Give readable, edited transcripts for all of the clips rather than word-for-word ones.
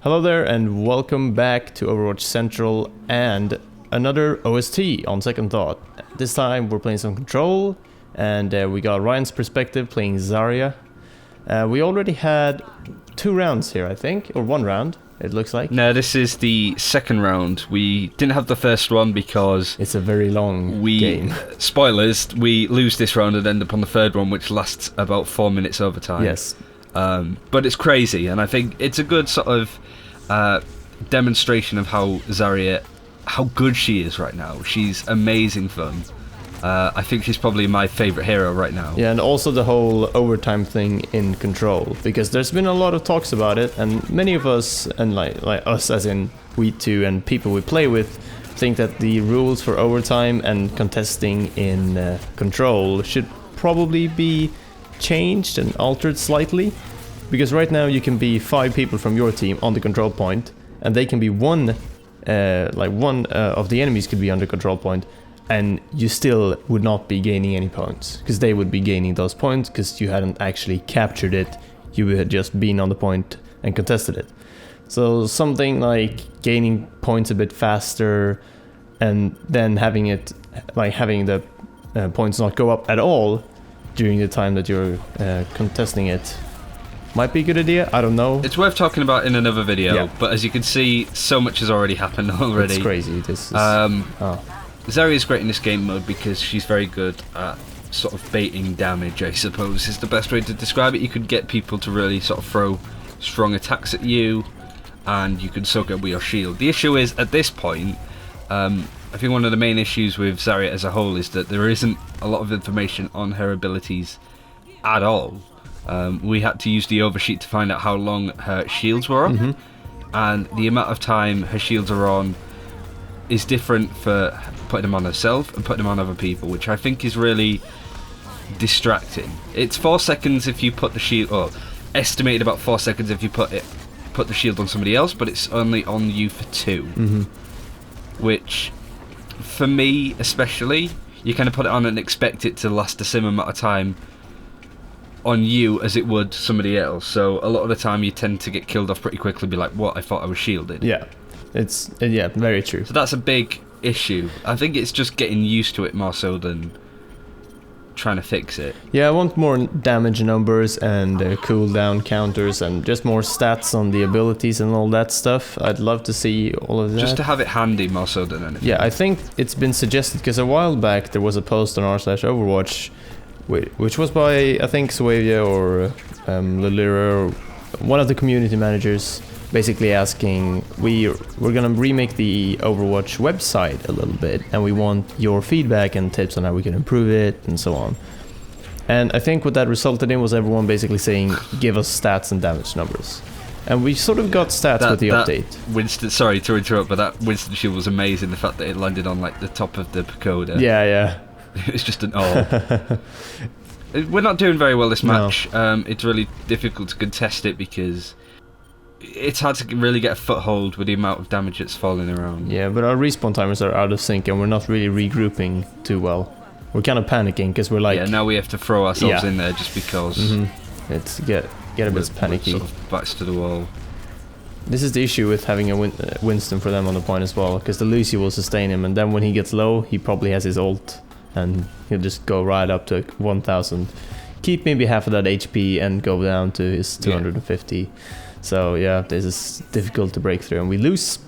Hello there and welcome back to Overwatch Central and another OST on second thought. This time we're playing some Control and we got Ryan's perspective playing Zarya. We already had 2 rounds here, I think, or 1 round, it looks like. No, this is the second round. We didn't have the first one because... It's a very long game. Spoilers, we lose this round and end up on the third one, which lasts about 4 minutes overtime. Yes. But it's crazy, and I think it's a good sort of demonstration of how Zarya, how good she is right now. She's amazing fun. I think she's probably my favourite hero right now. Yeah, and also the whole overtime thing in Control, because there's been a lot of talks about it, and many of us, and like us as in we two and people we play with, think that the rules for overtime and contesting in Control should probably be changed and altered slightly. Because right now you can be 5 people from your team on the control point, and they can be one of the enemies could be on the control point, and you still would not be gaining any points, because they would be gaining those points because you hadn't actually captured it, you had just been on the point and contested it. So something like gaining points a bit faster, and then having the points not go up at all during the time that you're contesting it. Might be a good idea, I don't know. It's worth talking about in another video, yeah. But as you can see, so much has already happened already. It's crazy. This is, Zarya is great in this game mode because she's very good at sort of baiting damage, I suppose, is the best way to describe it. You could get people to really sort of throw strong attacks at you, and you can soak it with your shield. The issue is, at this point, I think one of the main issues with Zarya as a whole is that there isn't a lot of information on her abilities at all. We had to use the oversheet to find out how long her shields were up, and the amount of time her shields are on is different for putting them on herself and putting them on other people, which I think is really distracting. It's 4 seconds if you put the shield, or estimated about 4 seconds if you put the shield on somebody else, but it's only on you for 2, which for me especially, you kind of put it on and expect it to last the same amount of time on you as it would somebody else. So a lot of the time you tend to get killed off pretty quickly, be like, what, I thought I was shielded. Yeah, it's very true. So that's a big issue. I think it's just getting used to it more so than trying to fix it. Yeah, I want more damage numbers and cooldown counters and just more stats on the abilities and all that stuff. I'd love to see all of that. Just to have it handy more so than anything. Yeah, I think it's been suggested, because a while back there was a post on r/Overwatch which was by, I think, Suevia or Lilira, or one of the community managers, basically asking, we're gonna remake the Overwatch website a little bit, and we want your feedback and tips on how we can improve it, and so on. And I think what that resulted in was everyone basically saying, give us stats and damage numbers. And we sort of got stats with the update. Winston, sorry to interrupt, but that Winston shield was amazing, the fact that it landed on like the top of the pagoda. Yeah. It's just an We're not doing very well this match. No. It's really difficult to contest it because it's hard to really get a foothold with the amount of damage that's falling around. Yeah, but our respawn timers are out of sync and we're not really regrouping too well. We're kind of panicking because we're like... Yeah, now we have to throw ourselves in there just because... It's get a bit panicky. Sort of backs to the wall. This is the issue with having a Winston for them on the point as well, because the Lucy will sustain him, and then when he gets low, he probably has his ult, and he'll just go right up to 1000, keep maybe half of that HP and go down to his 250. Yeah. So yeah, this is difficult to break through, and we lose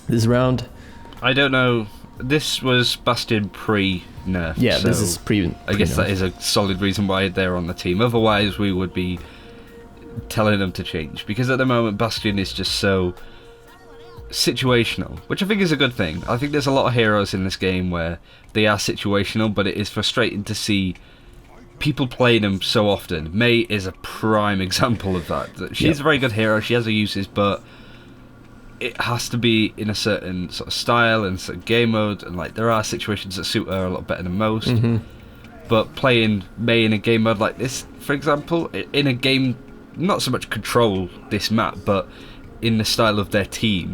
this round. I don't know, this was Bastion pre-nerf. Yeah, so this is pre-nerf. I guess that is a solid reason why they're on the team, otherwise we would be telling them to change, because at the moment Bastion is just so situational, which I think is a good thing. I think there's a lot of heroes in this game where they are situational, but it is frustrating to see people play them so often. Mei is a prime example of that. She's a very good hero, she has her uses, but it has to be in a certain sort of style and sort of game mode, and like there are situations that suit her a lot better than most. But playing Mei in a game mode like this, for example, in a game, not so much Control this map, but in the style of their team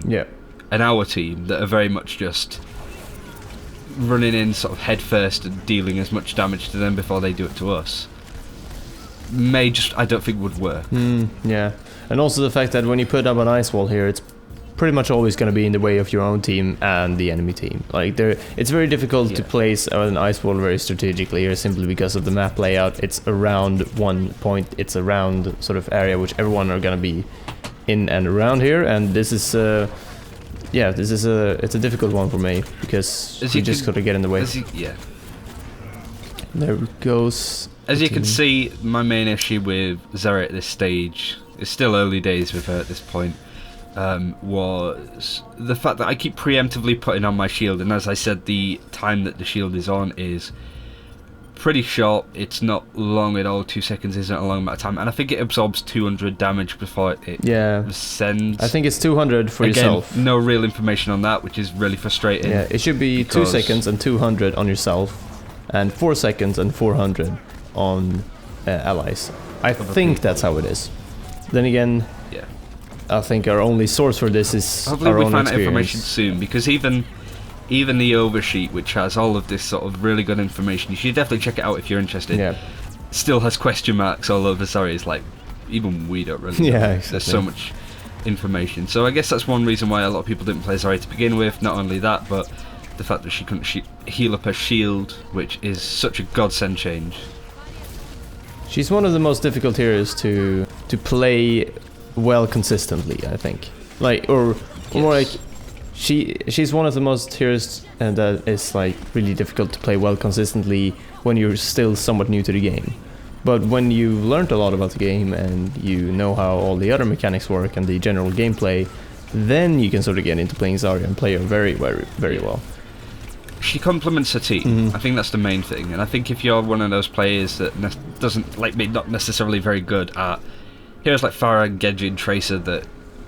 and our team, that are very much just running in sort of head first and dealing as much damage to them before they do it to us. I don't think would work. Yeah, and also the fact that when you put up an ice wall here, it's pretty much always going to be in the way of your own team and the enemy team. Like it's very difficult to place an ice wall very strategically here, simply because of the map layout. It's around one point. It's a round sort of area which everyone are going to be in and around here, and this is it's a difficult one for me because you just got to get in the way. There it goes. As you can see, my main issue with Zarya at this stage, it's still early days with her at this point, was the fact that I keep preemptively putting on my shield, and as I said, the time that the shield is on is pretty short. It's not long at all. 2 seconds isn't a long amount of time, and I think it absorbs 200 damage before it sends. I think it's 200 for yourself. No real information on that, which is really frustrating. Yeah, it should be 2 seconds and 200 on yourself, and 4 seconds and 400 on allies. I think that's how it is. Then again, I think our only source for this is hopefully our we own find experience. that information soon, because even the oversheet, which has all of this sort of really good information, you should definitely check it out if you're interested. Yeah. Still has question marks all over. Sorry, it's like even we don't really know. Yeah, exactly. There's so much information. So I guess that's one reason why a lot of people didn't play Zarya to begin with. Not only that, but the fact that she couldn't heal up her shield, which is such a godsend change. She's one of the most difficult heroes to play well consistently, I think. Like, or more like, she's one of the most heroes that is like really difficult to play well consistently when you're still somewhat new to the game. But when you've learned a lot about the game and you know how all the other mechanics work and the general gameplay, then you can sort of get into playing Zarya and play her very, very, very well. She complements her team. I think that's the main thing. And I think if you're one of those players that doesn't, like me, not necessarily very good at heroes like Pharah, Genji, and Tracer that,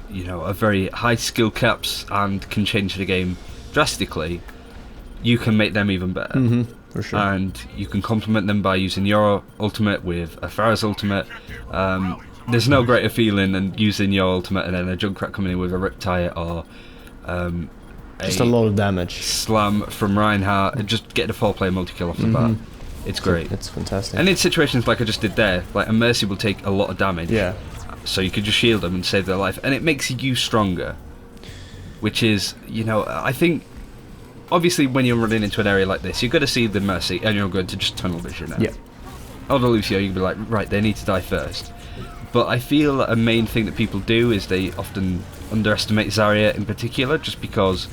you know, are very high skill caps and can change the game drastically, you can make them even better. For sure. And you can complement them by using your ultimate with a Pharah's ultimate. There's no greater feeling than using your ultimate and then a Junkrat coming in with a Riptide or just a lot of damage. Slam from Reinhardt and just get the 4-player multi-kill off the bat. It's great. It's fantastic. And in situations like I just did there, like a Mercy will take a lot of damage. Yeah. So you could just shield them and save their life. And it makes you stronger. Which is, you know, I think, obviously when you're running into an area like this, you're going to see the Mercy and you're going to just tunnel vision out. Yeah. Or the Lucio, you'll be like, right, they need to die first. But I feel that a main thing that people do is they often underestimate Zarya in particular, just because,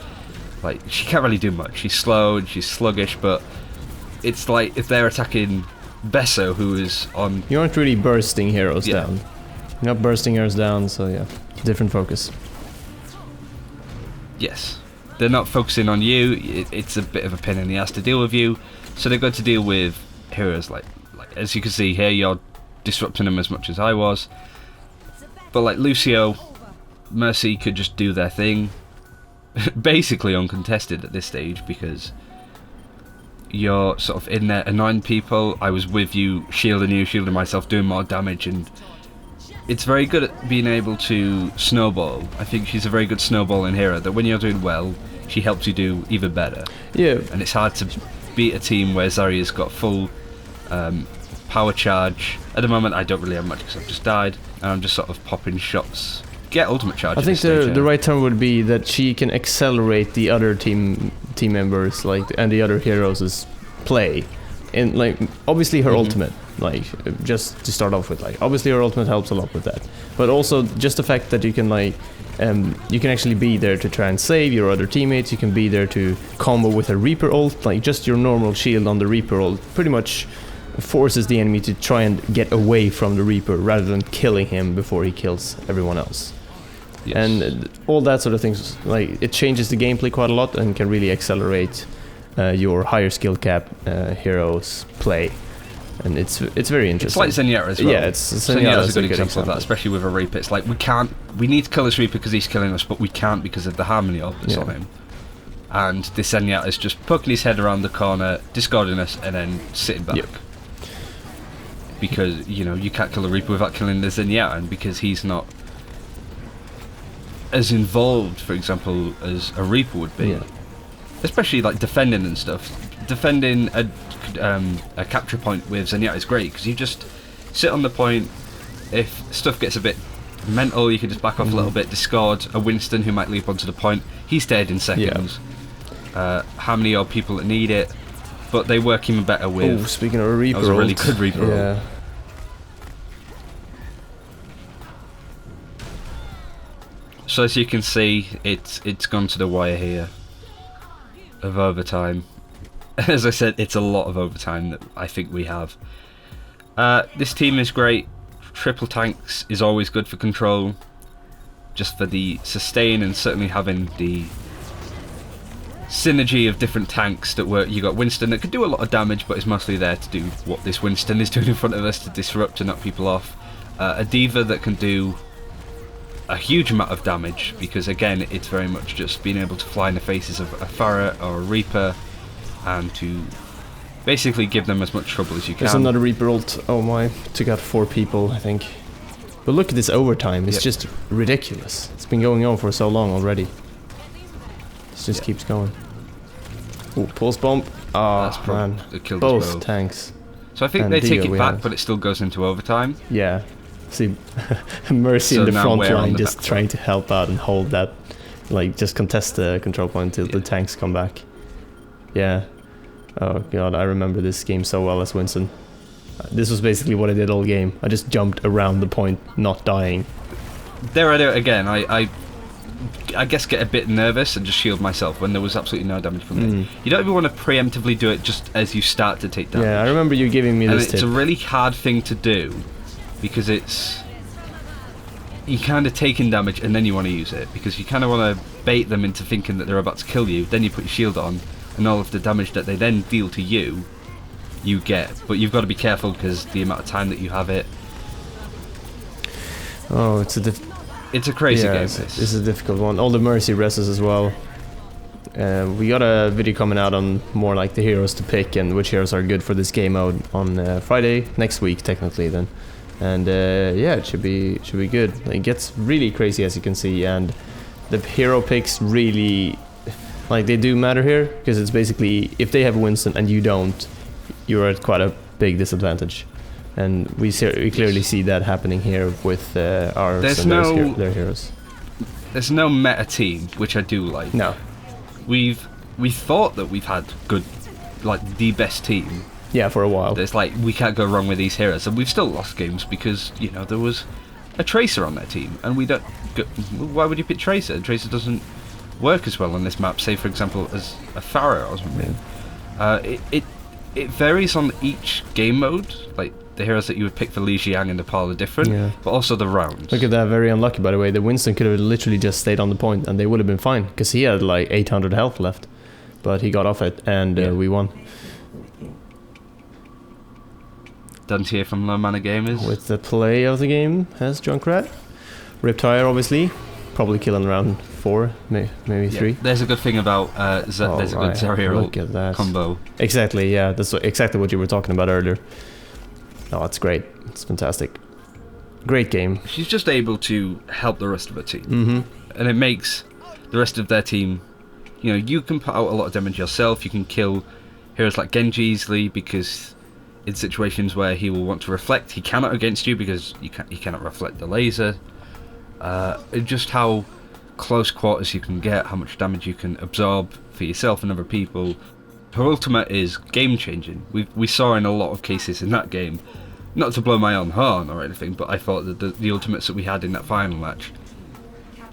like, she can't really do much. She's slow and she's sluggish, but it's like if they're attacking Besso, who is on... You aren't really bursting heroes down. You're not bursting heroes down, so yeah, different focus. Yes. They're not focusing on you, it's a bit of a pain in the ass to deal with you, so they're going to deal with heroes like as you can see here, you're disrupting them as much as I was. But like Lucio, Mercy could just do their thing, basically uncontested at this stage, because you're sort of in there annoying people. I was with you, shielding myself, doing more damage, and it's very good at being able to snowball. I think she's a very good snowballing hero, that when you're doing well, she helps you do even better. Yeah. And it's hard to beat a team where Zarya's got full power charge. At the moment I don't really have much because I've just died, and I'm just sort of popping shots. Get ultimate charge. I think the right term would be that she can accelerate the other team members, like, and the other heroes' play. And like, obviously her ultimate, like, just to start off with, like, obviously her ultimate helps a lot with that. But also just the fact that you can, like, you can actually be there to try and save your other teammates. You can be there to combo with a Reaper ult, like just your normal shield on the Reaper ult pretty much forces the enemy to try and get away from the Reaper rather than killing him before he kills everyone else. Yes. And all that sort of things, like, it changes the gameplay quite a lot and can really accelerate your higher skill cap heroes play, and it's very interesting. It's like Zenyatta as well. Yeah, Zenyatta's a good example of that, especially with a Reaper. It's like, we need to kill this Reaper because he's killing us, but we can't because of the harmony orb that's on him. And this Zenyatta is just poking his head around the corner, discarding us, and then sitting back. Yep. Because, you know, you can't kill a Reaper without killing the Zenyatta, and because he's not as involved, for example, as a Reaper would be. Yeah. Especially like defending and stuff. Defending a capture point with Zenyatta is great because you just sit on the point. If stuff gets a bit mental, you can just back off a little bit, discard a Winston who might leap onto the point. He's dead in seconds. How many are people that need it? But they work even better with... Oh, speaking of a Reaper, that was a really good Reaper roll. Yeah. So as you can see, it's gone to the wire here of overtime. As I said, it's a lot of overtime that I think we have. This team is great. Triple tanks is always good for control, just for the sustain and certainly having the synergy of different tanks that work. You got Winston that could do a lot of damage, but is mostly there to do what this Winston is doing in front of us, to disrupt and knock people off. A Diva that can do a huge amount of damage, because again, it's very much just being able to fly in the faces of a Farah or a Reaper and to basically give them as much trouble as you can. There's another Reaper ult. Oh my, took out 4 people, I think. But look at this overtime, it's just ridiculous. It's been going on for so long already. It just keeps going. Ooh, pulse bomb. Oh man, both tanks. So I think they take it back, but it still goes into overtime. Yeah. See, Mercy in the front line just trying to help out and hold that, like just contest the control point until the tanks come back. Yeah. Oh god, I remember this game so well as Winston. This was basically what I did all game. I just jumped around the point, not dying. There I do it again. I guess get a bit nervous and just shield myself when there was absolutely no damage from it. You don't even want to preemptively do it just as you start to take damage. Yeah, I remember you giving me this tip. It's a really hard thing to do, because you kind of taking damage and then you want to use it, because you kind of want to bait them into thinking that they're about to kill you, then you put your shield on, and all of the damage that they then deal to you, you get. But you've got to be careful because the amount of time that you have it. Oh, it's a crazy game. This is a difficult one. All the Mercy rests as well. We got a video coming out on more like the heroes to pick and which heroes are good for this game mode on Friday next week, technically then. And yeah, it should be good. It gets really crazy, as you can see, and the hero picks really, like, they do matter here, because it's basically if they have Winston and you don't, you're at quite a big disadvantage, and we clearly see that happening here with ours and their heroes. There's no meta team, which I do like. No, we thought that we've had good, like the best team. Yeah, for a while. There's like, we can't go wrong with these heroes, and we've still lost games because, you know, there was a Tracer on their team, and we don't go, why would you pick Tracer? Tracer doesn't work as well on this map, say for example as a Farah or something. It varies on each game mode, like the heroes that you would pick for Lijiang and Nepal are different, but also the rounds. Look at that, very unlucky by the way. The Winston could have literally just stayed on the point and they would have been fine, because he had like 800 health left, but he got off it and we won. Done here from Low Mana Gamers. With the play of the game has Junkrat. Riptire obviously, probably killing around 4, maybe 3. There's a good thing about there's a good Zarya combo. Exactly, yeah, that's exactly what you were talking about earlier. Oh, it's great. It's fantastic. Great game. She's just able to help the rest of her team. And it makes the rest of their team, you know, you can put out a lot of damage yourself, you can kill heroes like Genji easily, because in situations where he will want to reflect, he cannot against you because he cannot reflect the laser. Just how close quarters you can get, how much damage you can absorb for yourself and other people. Her ultimate is game changing. We saw in a lot of cases in that game, not to blow my own horn or anything, but I thought that the ultimates that we had in that final match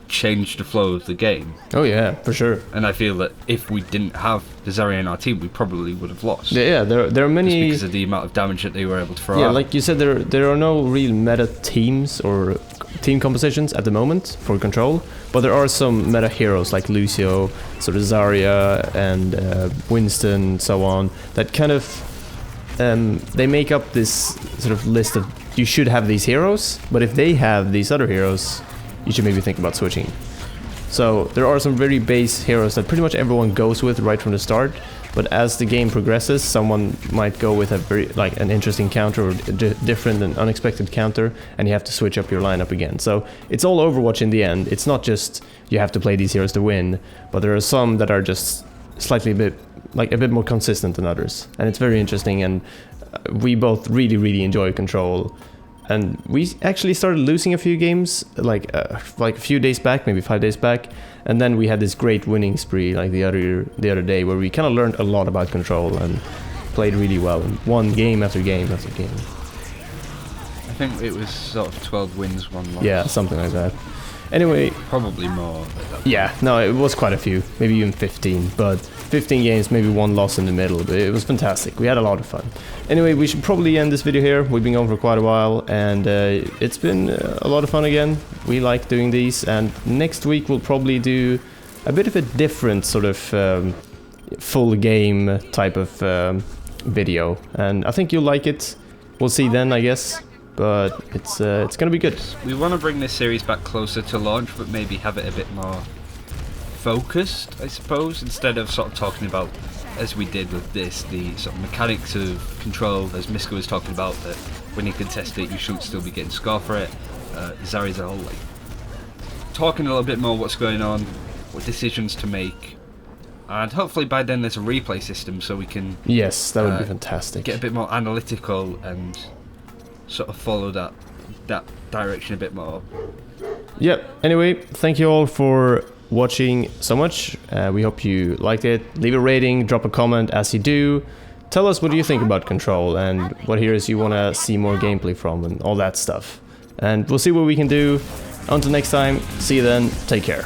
changed the flow of the game. Oh yeah, for sure. And I feel that if we didn't have the Zarya in our team, we probably would have lost. Yeah, there are many, just because of the amount of damage that they were able to throw out. Yeah, like you said, there are no real meta teams or team compositions at the moment for control, but there are some meta heroes like Lucio, sort of Zarya and Winston, so on, that kind of they make up this sort of list of you should have these heroes, but if they have these other heroes, you should maybe think about switching. So there are some very base heroes that pretty much everyone goes with right from the start, but as the game progresses, someone might go with a very an interesting counter or different and unexpected counter, and you have to switch up your lineup again. So it's all Overwatch in the end. It's not just you have to play these heroes to win, but there are some that are just slightly a bit more consistent than others, and it's very interesting. And we both really enjoy Control. and we actually started losing a few games, like a few days back, maybe 5 days back, and then we had this great winning spree like the other day, where we kind of learned a lot about Control and played really well and won game after game after game. I think it was sort of 12 wins, 1 loss. Yeah, something like that. Anyway, probably more. Yeah, no, it was quite a few, maybe even 15, but 15 games, maybe 1 loss in the middle, but it was fantastic. We had a lot of fun. Anyway, we should probably end this video here. We've been going for quite a while, and it's been a lot of fun again. We like doing these, and next week we'll probably do a bit of a different sort of full game type of video, and I think you'll like it. We'll see then, I guess. But it's gonna be good. We want to bring this series back closer to launch, but maybe have it a bit more focused, I suppose, instead of sort of talking about, as we did with this, the sort of mechanics of Control, as Mysca was talking about, that when you contest it, you shouldn't still be getting score for it. Zarya's a whole, like, talking a little bit more what's going on, what decisions to make, and hopefully by then there's a replay system so we can... Yes, that would be fantastic. Get a bit more analytical and sort of follow that direction a bit more. Yep. Anyway, thank you all for watching so much. We hope you liked it. Leave a rating, drop a comment as you do. Tell us what do you think about Control and what heroes you want to see more gameplay from and all that stuff. And we'll see what we can do. Until next time, see you then. Take care.